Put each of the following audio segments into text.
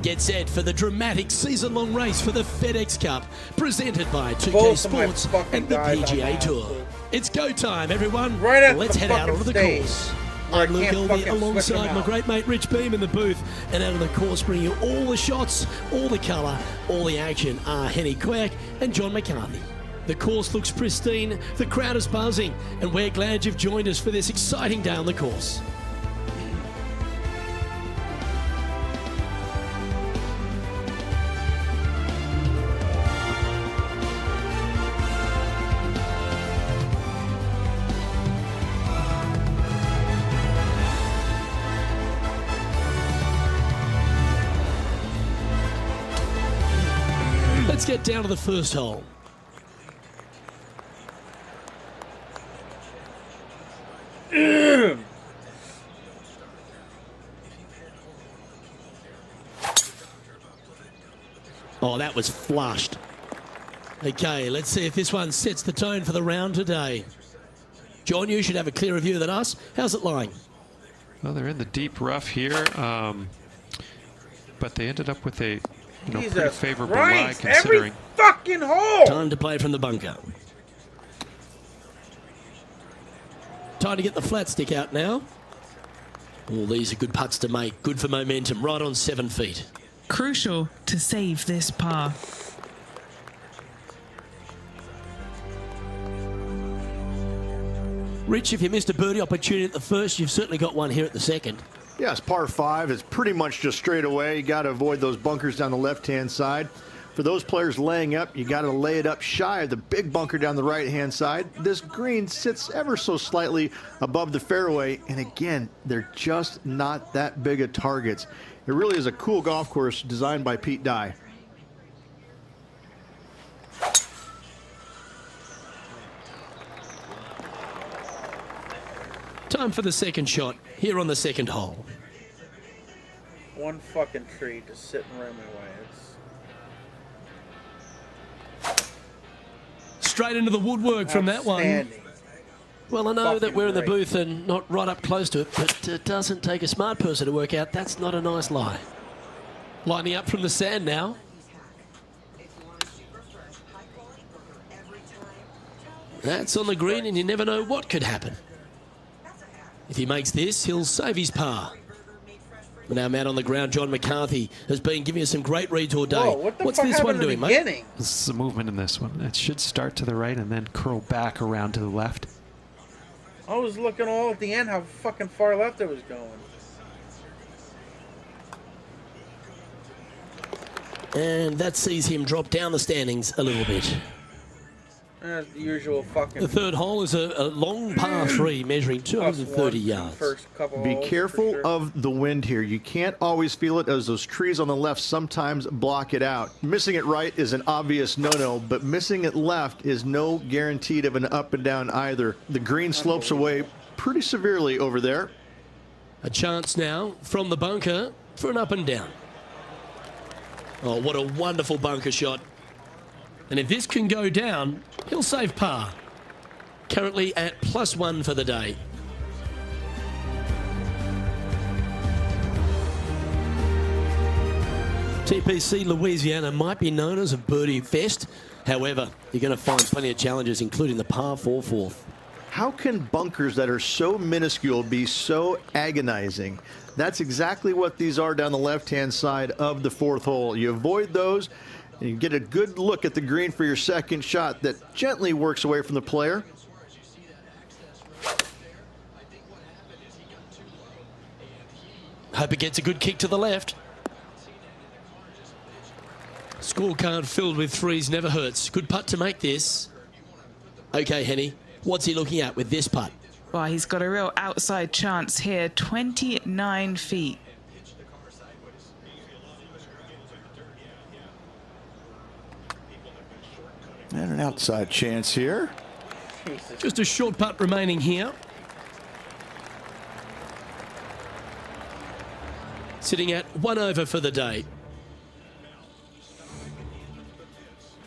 Get set for the dramatic season-long race for the FedEx Cup, presented by 2K Sports and the PGA Tour. It's go time, everyone. Let's head out onto the course. I'm Luke Elby alongside my great mate Rich Beam in the booth, and out on the course bringing you all the shots, all the colour, all the action are Henny Quirk and John McCarthy. The course looks pristine, the crowd is buzzing, and we're glad you've joined us for this exciting day on the course. Let's get down to the first hole. Oh, that was flushed. Okay, let's see if this one sets the tone for the round today. John, you should have a clearer view than us. How's it lying? Well, they're in the deep rough here, but they ended up with a pretty favorable lie considering. Every fucking hole! Time to play from the bunker. Time to get the flat stick out now. All these are good putts to make. Good for momentum. Right on 7 feet. Crucial to save this par. Rich, if you missed a birdie opportunity at the first, you've certainly got one here at the second. Yes, par 5 is pretty much just straight away. You got to avoid those bunkers down the left-hand side. For those players laying up, you got to lay it up shy of the big bunker down the right-hand side. This green sits ever so slightly above the fairway, and again, they're just not that big of targets. It really is a cool golf course designed by Pete Dye. Time for the second shot here on the second hole. One fucking tree just sitting right my way. Straight into the woodwork from that one. Well, I know that we're in the booth and not right up close to it, but it doesn't take a smart person to work out that's not a nice lie. Lining up from the sand now. That's on the green, and you never know what could happen. If he makes this, he'll save his par. But our man on the ground, John McCarthy, has been giving us some great reads all day. Whoa, what's this one doing, mate? This is a movement in this one. It should start to the right and then curl back around to the left. I was looking all at the end how fucking far left it was going. And that sees him drop down the standings a little bit. The usual fucking. The third hole is a long par 3 measuring 230 yards. Be careful of the wind here. You can't always feel it as those trees on the left sometimes block it out. Missing it right is an obvious no-no, but missing it left is no guaranteed of an up and down either. The green slopes away pretty severely over there. A chance now from the bunker for an up and down. Oh, what a wonderful bunker shot. And if this can go down, he'll save par. Currently at +1 for the day. TPC Louisiana might be known as a birdie fest. However, you're going to find plenty of challenges, including the par 4 fourth. How can bunkers that are so minuscule be so agonizing? That's exactly what these are down the left-hand side of the fourth hole. You avoid those, and you get a good look at the green for your second shot that gently works away from the player. Hope it gets a good kick to the left. Scorecard filled with threes never hurts. Good putt to make this. Okay, Henny, what's he looking at with this putt? Well, he's got a real outside chance here, 29 feet. And an outside chance here. Just a short putt remaining here. Sitting at 1 over for the day.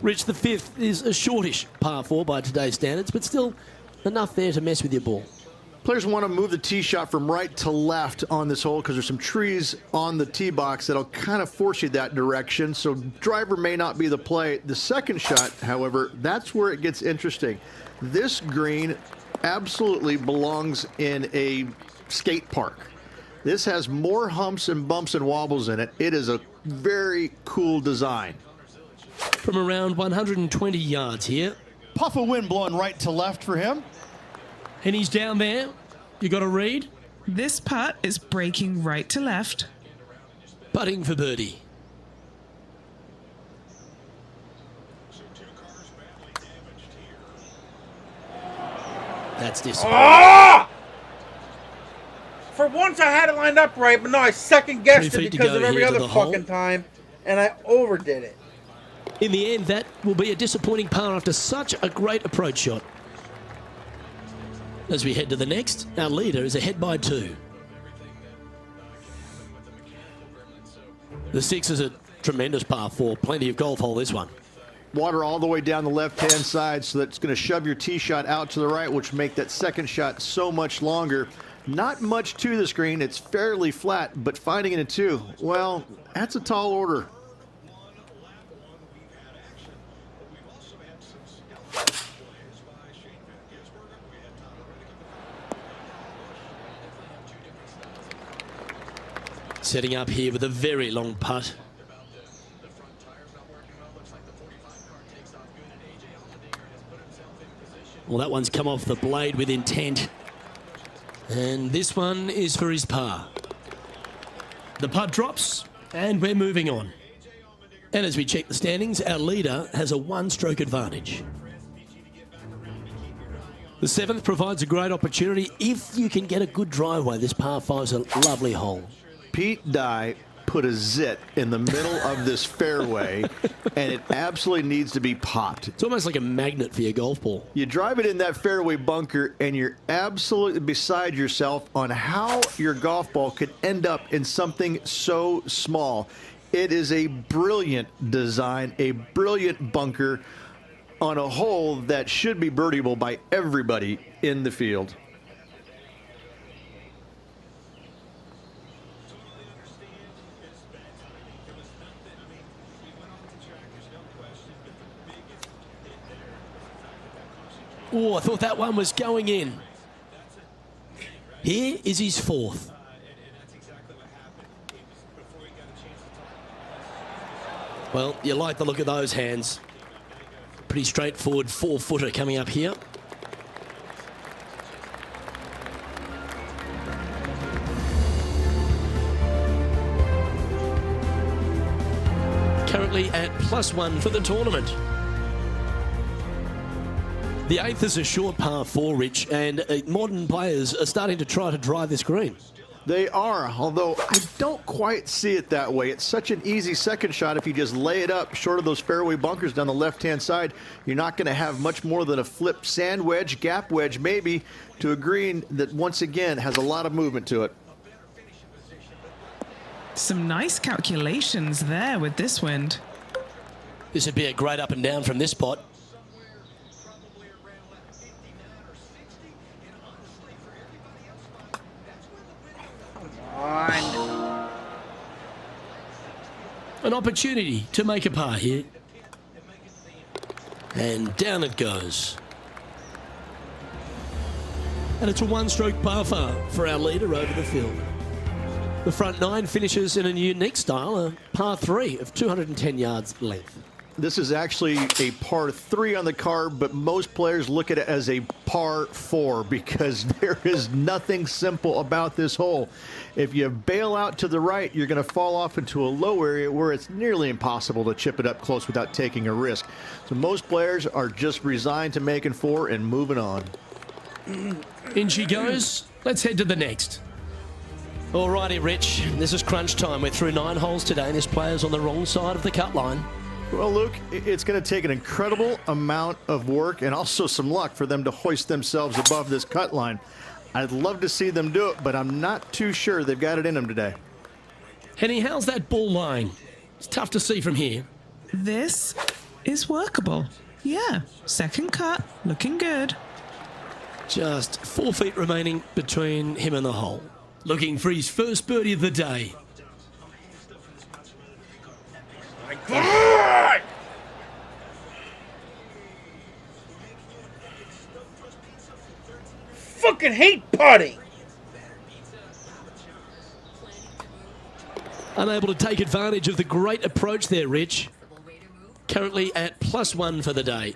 Rich, the fifth is a shortish par 4 by today's standards, but still enough there to mess with your ball. Players want to move the tee shot from right to left on this hole because there's some trees on the tee box that'll kind of force you that direction. So driver may not be the play. The second shot, however, that's where it gets interesting. This green absolutely belongs in a skate park. This has more humps and bumps and wobbles in it. It is a very cool design. From around 120 yards here. Puff of wind blowing right to left for him. And he's down there. You got a read? This putt is breaking right to left. Putting for birdie. That's this. Ah! For once I had it lined up right, but no, I second guessed 3 it feet to because go of every here to other the hole. fucking time, and I overdid it. In the end, that will be a disappointing par after such a great approach shot. As we head to the next, our leader is ahead by 2. The 6 is a tremendous par 4. Plenty of golf hole, this one. Water all the way down the left-hand side, so that's going to shove your tee shot out to the right, which will make that second shot so much longer. Not much to the screen. It's fairly flat, but finding it in 2, well, that's a tall order. Setting up here with a very long putt. Well, that one's come off the blade with intent. And this one is for his par. The putt drops, and we're moving on. And as we check the standings, our leader has a 1-stroke advantage. The 7th provides a great opportunity if you can get a good driveway. This par 5 is a lovely hole. Pete Dye put a zit in the middle of this fairway, and it absolutely needs to be popped. It's almost like a magnet for your golf ball. You drive it in that fairway bunker, and you're absolutely beside yourself on how your golf ball could end up in something so small. It is a brilliant design, a brilliant bunker on a hole that should be birdieable by everybody in the field. Oh, I thought that one was going in. Here is his 4th. Well, you like the look of those hands. Pretty straightforward 4-footer coming up here. Currently at +1 for the tournament. The 8th is a short par 4, Rich, and modern players are starting to try to drive this green. They are, although I don't quite see it that way. It's such an easy second shot. If you just lay it up short of those fairway bunkers down the left-hand side, you're not going to have much more than a flip sand wedge, gap wedge maybe, to a green that once again has a lot of movement to it. Some nice calculations there with this wind. This would be a great up and down from this spot. An opportunity to make a par here. And down it goes. And it's a 1-stroke par 5 for our leader over the field. The front 9 finishes in a unique style, a par 3 of 210 yards length. This is actually a par 3 on the card, but most players look at it as a par 4 because there is nothing simple about this hole. If you bail out to the right, you're going to fall off into a low area where it's nearly impossible to chip it up close without taking a risk. So most players are just resigned to making 4 and moving on. In she goes. Let's head to the next. Alrighty, Rich. This is crunch time. We're through 9 holes today, and this player's on the wrong side of the cut line. Well, Luke, it's going to take an incredible amount of work and also some luck for them to hoist themselves above this cut line. I'd love to see them do it, but I'm not too sure they've got it in them today. Henny, how's that ball lying? It's tough to see from here. This is workable. Yeah, second cut, looking good. Just 4 feet remaining between him and the hole. Looking for his first birdie of the day. My God! Fucking hate putting. Unable to take advantage of the great approach there, Rich. Currently at +1 for the day.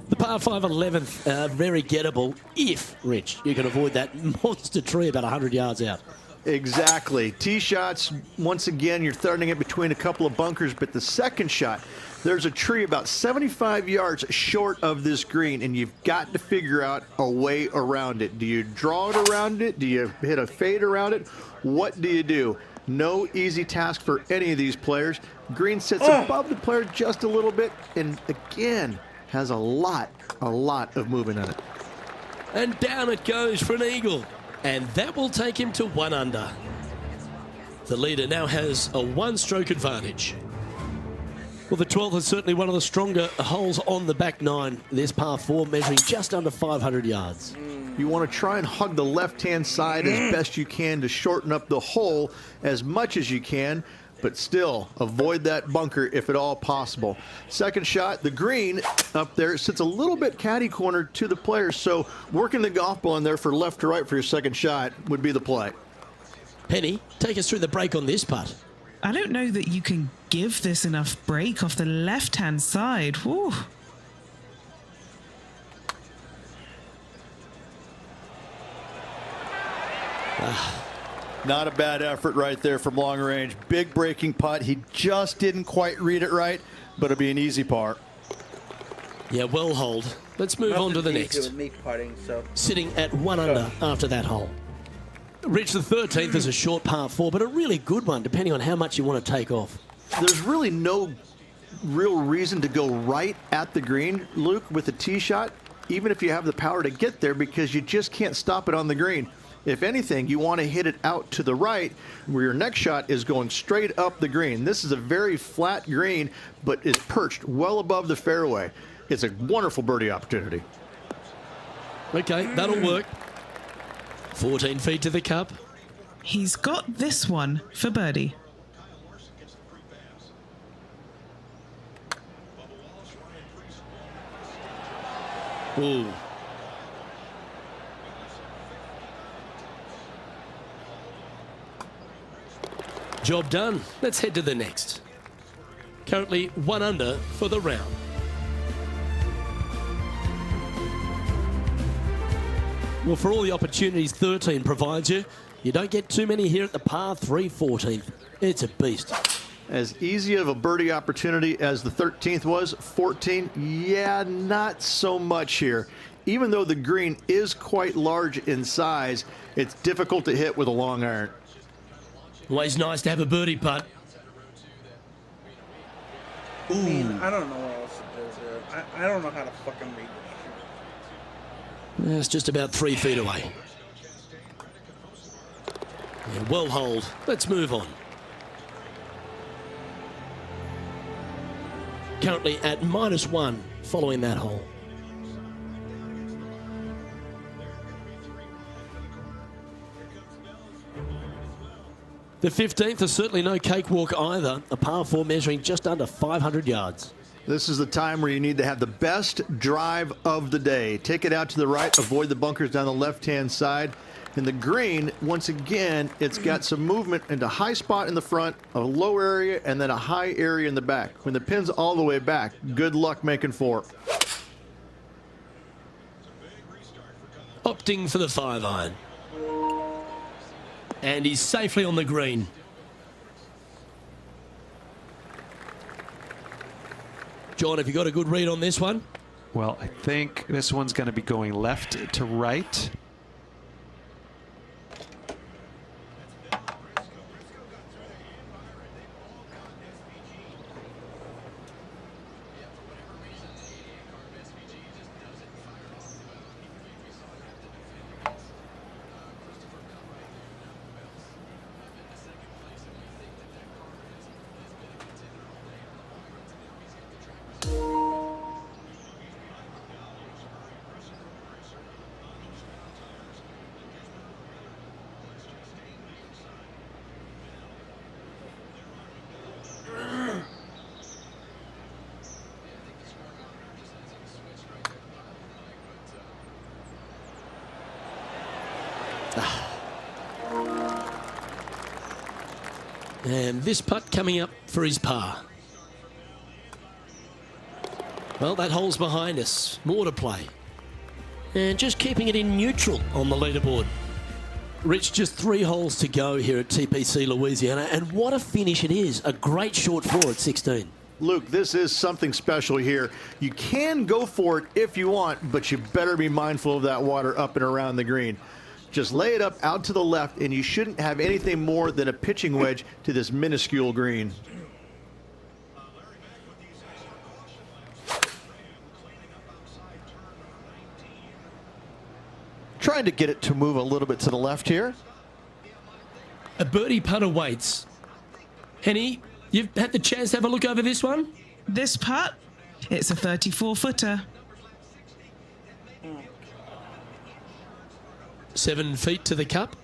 The par 5 11th, very gettable if, Rich, you can avoid that monster tree about 100 yards out. Exactly. Tee shots, once again, you're throwing it between a couple of bunkers, but the second shot, there's a tree about 75 yards short of this green, and you've got to figure out a way around it. Do you draw it around it? Do you hit a fade around it? What do you do? No easy task for any of these players. Green sits above the player just a little bit, and again, has a lot of movement in it. And down it goes for an eagle. And that will take him to 1 under. The leader now has a 1-stroke advantage. Well, the 12th is certainly one of the stronger holes on the back 9. This par 4 measuring just under 500 yards. You want to try and hug the left-hand side as best you can to shorten up the hole as much as you can, but still avoid that bunker if at all possible. Second shot, the green up there sits a little bit caddy corner to the players, so working the golf ball in there for left to right for your second shot would be the play. Penny, take us through the break on this putt. I don't know that you can give this enough break off the left-hand side. Woo. Not a bad effort right there from long range. Big breaking putt. He just didn't quite read it right, but it'll be an easy par. Yeah, well holed. Let's move on to the next. With me putting, so. Sitting at 1 under after that hole. Rich, the 13th is a short par 4, but a really good one, depending on how much you want to take off. There's really no real reason to go right at the green, Luke, with a tee shot, even if you have the power to get there, because you just can't stop it on the green. If anything, you want to hit it out to the right, where your next shot is going straight up the green. This is a very flat green, but is perched well above the fairway. It's a wonderful birdie opportunity. Okay, that'll work. 14 feet to the cup. He's got this one for birdie. Ooh. Job done. Let's head to the next. Currently 1 under for the round. Well, for all the opportunities 13 provides you, you don't get too many here at the par 3 14th. It's a beast. As easy of a birdie opportunity as the 13th was, 14, yeah, not so much here. Even though the green is quite large in size, it's difficult to hit with a long iron. Always nice to have a birdie putt. I mean, I don't know what else to do here. I don't know how to fucking read this shit. It's just about 3 feet away. Yeah, well holed. Let's move on. Currently at -1 following that hole. The 15th is certainly no cakewalk either. A par 4 measuring just under 500 yards. This is the time where you need to have the best drive of the day. Take it out to the right, avoid the bunkers down the left-hand side. And the green, once again, it's got some movement into a high spot in the front, a low area, and then a high area in the back. When the pin's all the way back, good luck making 4. Opting for the 5-iron. And he's safely on the green. John, have you got a good read on this one? Well, I think this one's going to be going left to right. And this putt coming up for his par. Well, that hole's behind us. More to play. And just keeping it in neutral on the leaderboard. Rich, just 3 holes to go here at TPC Louisiana, and what a finish it is. A great short 4 at 16. Luke, this is something special here. You can go for it if you want, but you better be mindful of that water up and around the green. Just lay it up out to the left, and you shouldn't have anything more than a pitching wedge to this minuscule green. Trying to get it to move a little bit to the left here. A birdie putt awaits. Henny, you've had the chance to have a look over this one? This putt, it's a 34-footer. 7 feet to the cup.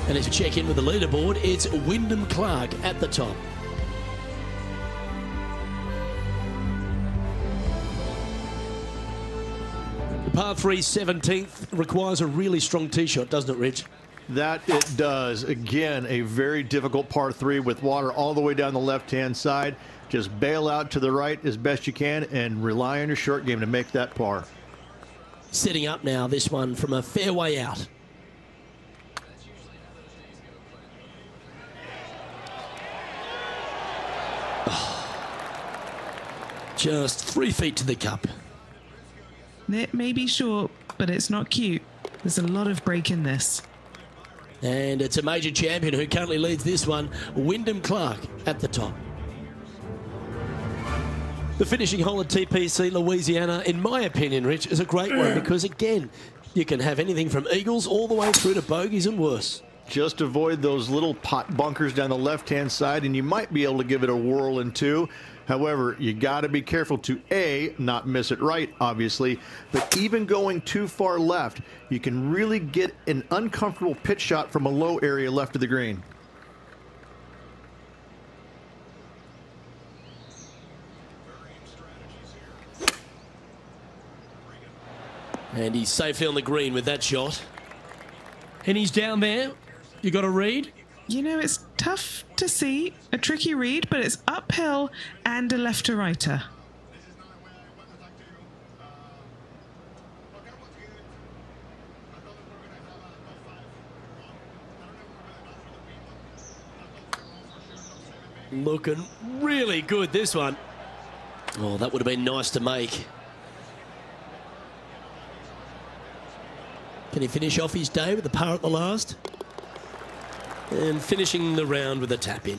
And as you check in with the leaderboard, it's Wyndham Clark at the top. The par 3 17th requires a really strong tee shot, doesn't it, Rich? That it does. Again, a very difficult par 3 with water all the way down the left-hand side. Just bail out to the right as best you can and rely on your short game to make that par. Setting up now, this one from a fairway out. Just 3 feet to the cup. It may be short, but it's not cute. There's a lot of break in this. And it's a major champion who currently leads this one, Wyndham Clark at the top. The finishing hole at TPC Louisiana, in my opinion, Rich, is a great one because, again, you can have anything from eagles all the way through to bogeys and worse. Just avoid those little pot bunkers down the left-hand side, and you might be able to give it a whirl in 2. However, you got to be careful to, A, not miss it right, obviously, but even going too far left, you can really get an uncomfortable pitch shot from a low area left of the green. And he's safely on the green with that shot. And he's down there. You got a read? You know, it's tough to see, a tricky read, but it's uphill and a left to righter. Looking really good, this one. Oh, that would have been nice to make. Can he finish off his day with the par at the last? And finishing the round with a tap in.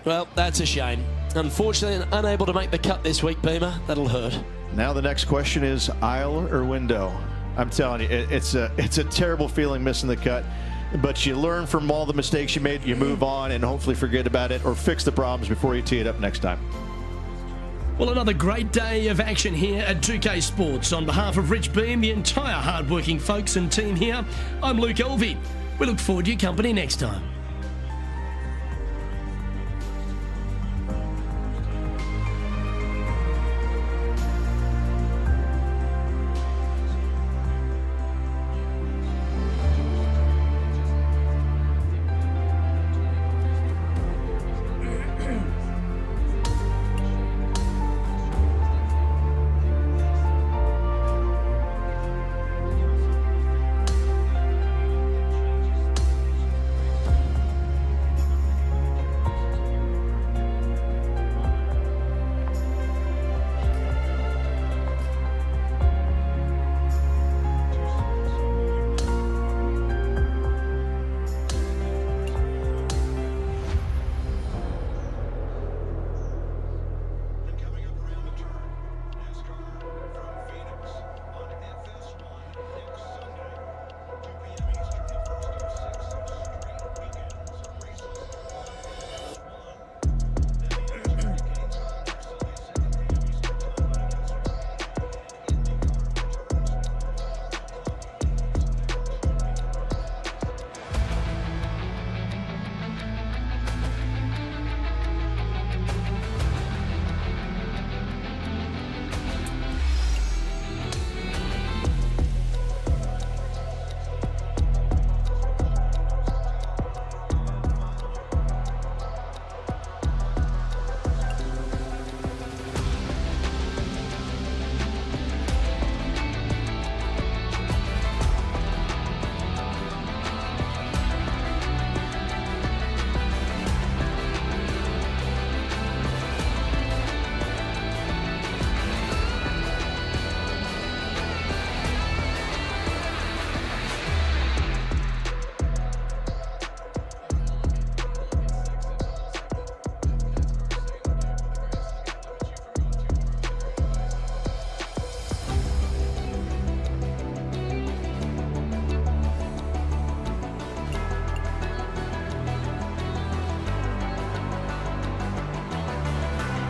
Well, that's a shame. Unfortunately, unable to make the cut this week, Beamer. That'll hurt. Now the next question is aisle or window. I'm telling you, it's a terrible feeling missing the cut. But you learn from all the mistakes you made, you move on, and hopefully forget about it or fix the problems before you tee it up next time. Well, another great day of action here at 2K Sports. On behalf of Rich Beam, the entire hard-working folks and team here, I'm Luke Elvey. We look forward to your company next time.